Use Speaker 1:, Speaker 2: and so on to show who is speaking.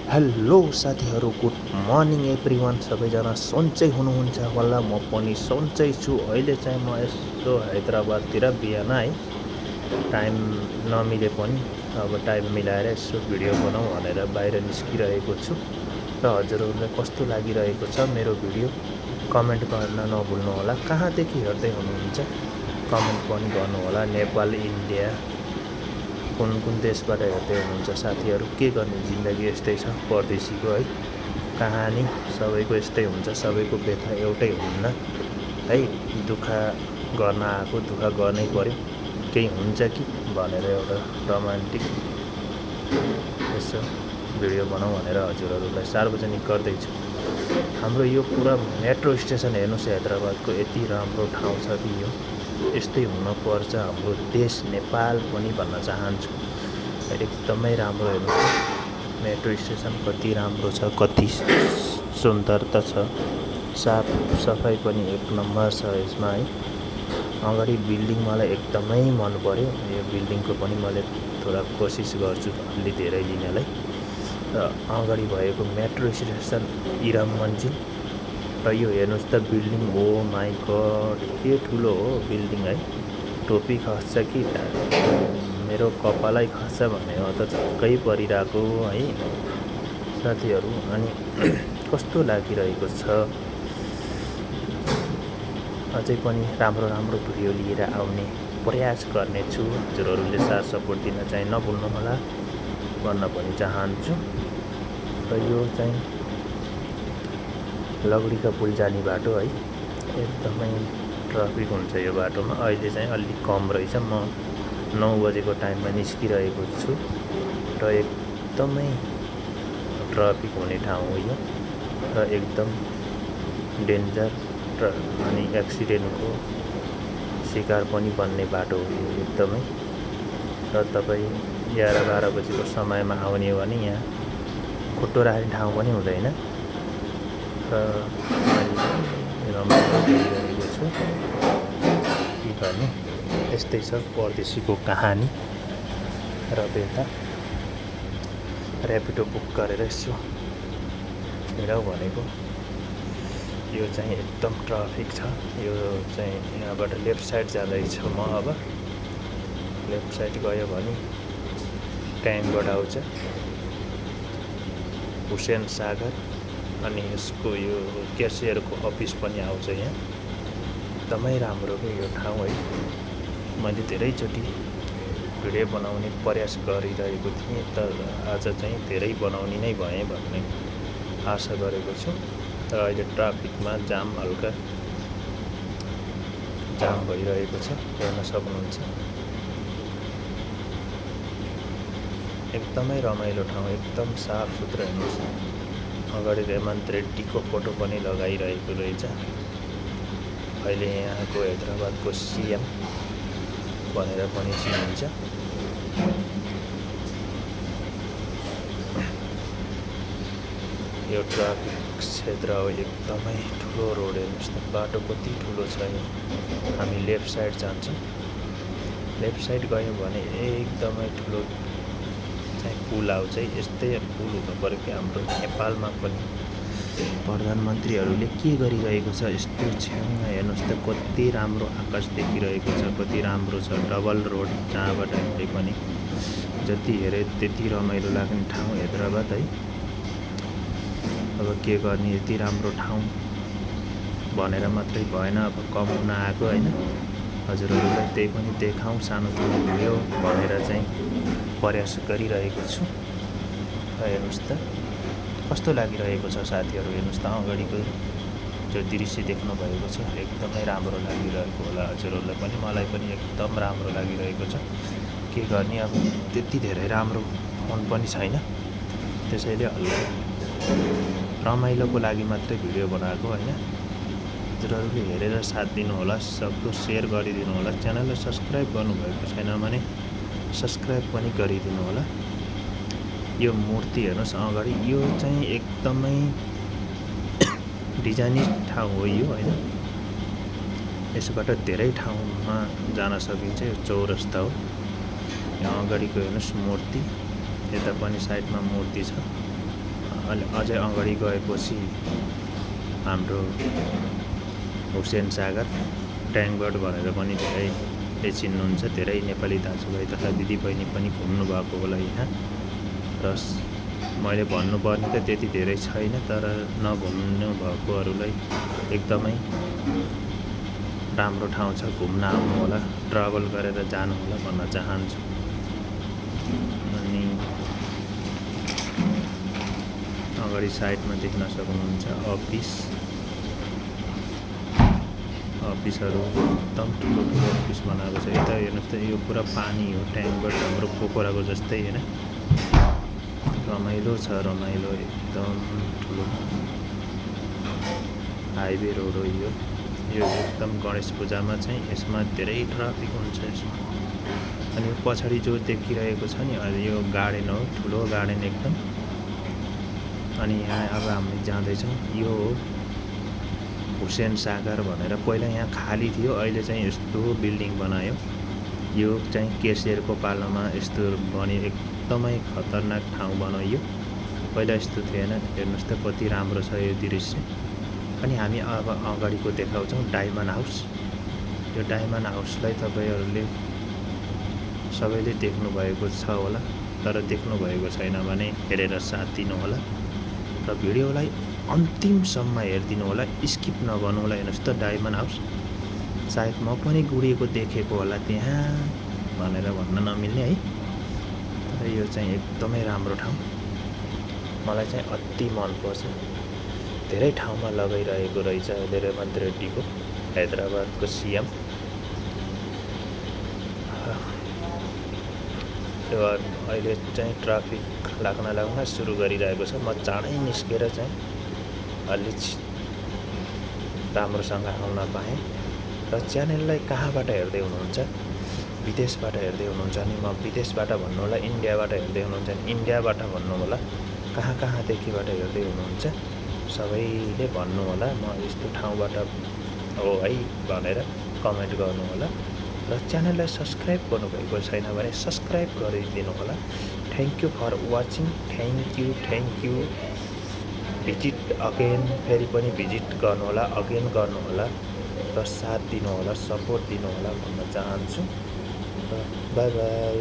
Speaker 1: Hello साथीहरु, good morning everyone. सबैजना सन्चै हुनुहुन्छ होला। म पनि सन्चै छु। अहिले चाहिँ म यस्तो हैदराबादतिर बिहान है टाइम नमिले पनि अब टाइम मिलाएर यसो भिडियो बनाऊ भनेर बाहिर निस्किरहेको छु। र हजुरहरूलाई कस्तो लागिरहेको छ मेरो भिडियो कमेन्ट गर्न नभुल्नु होला। कहाँदेखि हेर्दै हुनुहुन्छ कमेन्ट पनि गर्नु होला। नेपाल, इन्डिया, कुन देशबाट हेर्दै हुनुहुन्छ साथीहरु। के गर्ने, जिन्दगी यस्तै छ परदेशीको है। कहानी सबैको यस्तै हुन्छ, सबैको व्यथा एउटै हुन्न है। दुःख गर्न आएको, दुःख गर्नै पर्यो, केही हुन्छ कि भनेर एउटा रोमान्टिक यसो भिडियो बनाऊ भनेर हजुरहरूलाई सार्वजनिक गर्दैछु। हाम्रो यो पुरा मेट्रो स्टेसन हेर्नुस्, हैदराबादको यति राम्रो ठाउँ छ कि यो यस्तै हुनुपर्छ हाम्रो देश नेपाल पनि भन्न चाहन्छु। एकदमै राम्रो हेर्नुहोस् मेट्रो स्टेसन कति राम्रो छ, कति सुन्दरता छ, साफ सफाइ पनि एक नम्बर छ यसमा है। अगाडि बिल्डिङ मलाई एकदमै मन पर्यो। यो बिल्डिङको पनि मैले थोडा कोसिस गर्छु अलि धेरै लिनलाई। र अगाडि भएको मेट्रो स्टेसन इराम मन्जिल र यो हेर्नुहोस् त बिल्डिङ। ओ माई गड, के ठुलो हो बिल्डिङ है। टोपी खस्छ कि मेरो कपालै खस्छ भने हो त छक्कै परिरहेको है साथीहरु। अनि कस्तो लागिरहेको छ। अझै पनि राम्रो राम्रो भिडियो लिएर आउने प्रयास गर्नेछु। हजुरहरूले साथ सपोर्ट दिन चाहिँ नभुल्नु होला भन्न पनि चाहन्छु। र यो चाहिँ लगडीका पुल जाने बाटो है। एकदमै ट्राफिक हुन्छ यो बाटोमा। अहिले चाहिँ अलि कम रहेछ। म 9 बजेको टाइममा निस्किरहेको छु र एकदमै ट्राफिक हुने ठाउँ हो यो र एकदम डेन्जर र अनि एक्सिडेन्टको शिकार पनि बन्ने बाटो हो यो एकदमै। र तपाईँ 11-12 बजेको समयमा आउने हो भने यहाँ खुट्टो राख्ने ठाउँ पनि हुँदैन। र मैले रमाइलो गरिरहेको छु। के गर्ने, यस्तै छ परदेशीको कहानी र व्यथा। ऱ्यापिडो बुक गरेर यसो हिँडौँ भनेको। यो चाहिँ एकदम ट्राफिक छ। यो चाहिँ यहाँबाट लेफ्ट साइड जाँदैछु म। अब लेफ्ट साइड गयो भने ट्याङबाट आउँछ हुसेन सागर, अनि यसको यो क्यासियरको अफिस पनि आउँछ यहाँ। एकदमै राम्रो हो यो ठाउँ है। मैले धेरैचोटि भिडियो बनाउने प्रयास गरिरहेको थिएँ, तर आज चाहिँ धेरै बनाउने नै भएँ भन्ने आशा गरेको छु। तर अहिले ट्राफिकमा हल्का जाम भइरहेको छ, हेर्न सक्नुहुन्छ। एकदमै रमाइलो ठाउँ, एकदम साफ सुथरा। हेर्नुहोस् अगाडि रेमन्त रेड्डीको फोटो पनि लगाइरहेको रहेछ। अहिले यहाँको हैदराबादको सीएम भनेर पनि चिनिन्छ। यो ट्राफिक क्षेत्र हो, एकदमै ठुलो रोड। हेर्नुहोस् त बाटो कति ठुलो छ यो। हामी लेफ्ट साइड जान्छौँ। लेफ्ट साइड गयौँ भने एकदमै ठुलो चाहिँ पुल आउँछ। यस्तै पुल हुनु पर्यो कि हाम्रो नेपालमा पनि। प्रधानमन्त्रीहरूले के गरिरहेको छ यस्तो छेउमा हेर्नुहोस् त कति राम्रो आकाश देखिरहेको छ, कति राम्रो छ। डबल रोड, जहाँबाट हेरे पनि जति हेरे त्यति रमाइलो लाग्ने ठाउँ हैदराबाद है। अब के गर्ने, यति राम्रो ठाउँ भनेर मात्रै भएन, अब कमाउन आएको होइन। हजुरहरूलाई त्यही पनि देखाउँ सानोतिनो भिडियो भनेर चाहिँ प्रयास गरिरहेको छु। हेर्नुहोस् त कस्तो लागिरहेको छ साथीहरु। हेर्नुहोस् त अगाडिको जो दृश्य देख्नु भएको छ एकदमै राम्रो लागिरहेको होला हजुरहरूलाई पनि, मलाई पनि एकदम राम्रो लागिरहेको छ। के गर्ने, अब त्यति धेरै राम्रो फोन पनि छैन, त्यसैले रमाइलोको लागि मात्रै भिडियो बनाएको होइन। हजुरहरूले हेरेर साथ दिनु होला, सक्दो सेयर गरिदिनु होला। च्यानललाई सब्स्क्राइब गर्नुभएको छैन भने सब्स्क्राइब पनि गरिदिनु होला। यो मूर्ति हेर्नुहोस् अगाडि, यो चाहिँ एकदमै डिजाइनिस ठाउँ हो यो होइन। यसबाट धेरै ठाउँमा जान सकिन्छ। यो चौरस्ता हो। यहाँ अगाडिको हेर्नुहोस् मूर्ति, यता पनि साइडमा मूर्ति छ। अझै अगाडि गएपछि हाम्रो हुसेन सागर ट्याङ्गबर्ड भनेर पनि धेरै चिन्नुहुन्छ। धेरै नेपाली दाजुभाइ तथा दिदीबहिनी पनि घुम्नुभएको होला यहाँ। र मैले भन्नुपर्ने त त्यति धेरै छैन, तर नघुम्नु भएकोहरूलाई एकदमै राम्रो ठाउँ छ, घुम्न आउनु होला, ट्राभल गरेर जानु होला भन्न चाहन्छु। अनि अगाडि साइडमा देख्न सक्नुहुन्छ अफिसहरू एकदम ठुलो अफिस बनाएको छ। यता हेर्नुहोस् त, यो पुरा पानी हो, ट्याङ्कबाट हाम्रो पोखराको जस्तै होइन। रमाइलो छ, रमाइलो एकदम ठुलो हाइवे रोड हो यो एकदम गणेश पूजामा चाहिँ यसमा धेरै ट्राफिक हुन्छ यसमा। अनि यो पछाडि जो देखिरहेको छ नि, यो गार्डन हो, ठुलो गार्डन एकदम। अनि यहाँ अब हामी जाँदैछौँ, यो हुसेन सागर भनेर पहिला यहाँ खाली थियो, अहिले चाहिँ यस्तो बिल्डिङ बनायो। यो चाहिँ केसीआरको पालामा यस्तो बन्यो, एकदमै खतरनाक ठाउँ बनाइयो। पहिला यस्तो थिएन। हेर्नुहोस् त कति राम्रो छ यो दृश्य। अनि हामी अब अगाडिको देखाउँछौँ डायमन्ड हाउस। यो डायमन्ड हाउसलाई तपाईँहरूले सबैले देख्नुभएको छ होला, तर देख्नुभएको छैन भने हेरेर साथ दिनु होला र भिडियोलाई अन्तिमसम्म हेरिदिनु होला, स्किप नगर्नु होला। हेर्नुहोस् त डायमन्ड हाउस, सायद म पनि गुडिएको देखेको होला त्यहाँ भनेर भन्न नमिल्ने है, तर यो चाहिँ एकदमै राम्रो ठाउँ। मलाई चाहिँ अति मनपर्छ। धेरै ठाउँमा लगाइरहेको रहेछ रेवन्त रेड्डीको, हैदराबादको सीएम। यो अहिले चाहिँ ट्राफिक लाग्न सुरु गरिरहेको छ। म चाँडै निस्केर चाहिँ अलि राम्रोसँग आउन पाएँ। र च्यानललाई कहाँबाट हेर्दै हुनुहुन्छ? विदेशबाट हेर्दै हुनुहुन्छ नि म विदेशबाट भन्नु होला, इन्डियाबाट हेर्दै हुनुहुन्छ नि इन्डियाबाट भन्नु होला, कहाँदेखिबाट हेर्दै हुनुहुन्छ सबैले भन्नु होला। म यस्तो ठाउँबाट हो है भनेर कमेन्ट गर्नु होला। र च्यानललाई सब्सक्राइब गर्नुभएको छैन भने सब्सक्राइब गरिदिनु होला। Thank you for watching. Thank you. Visit again, फेरि पनि भिजिट गर्नु होला, अगेन गर्नु होला र साथ दिनु होला, सपोर्ट दिनु होला भन्न चाहन्छु। By by.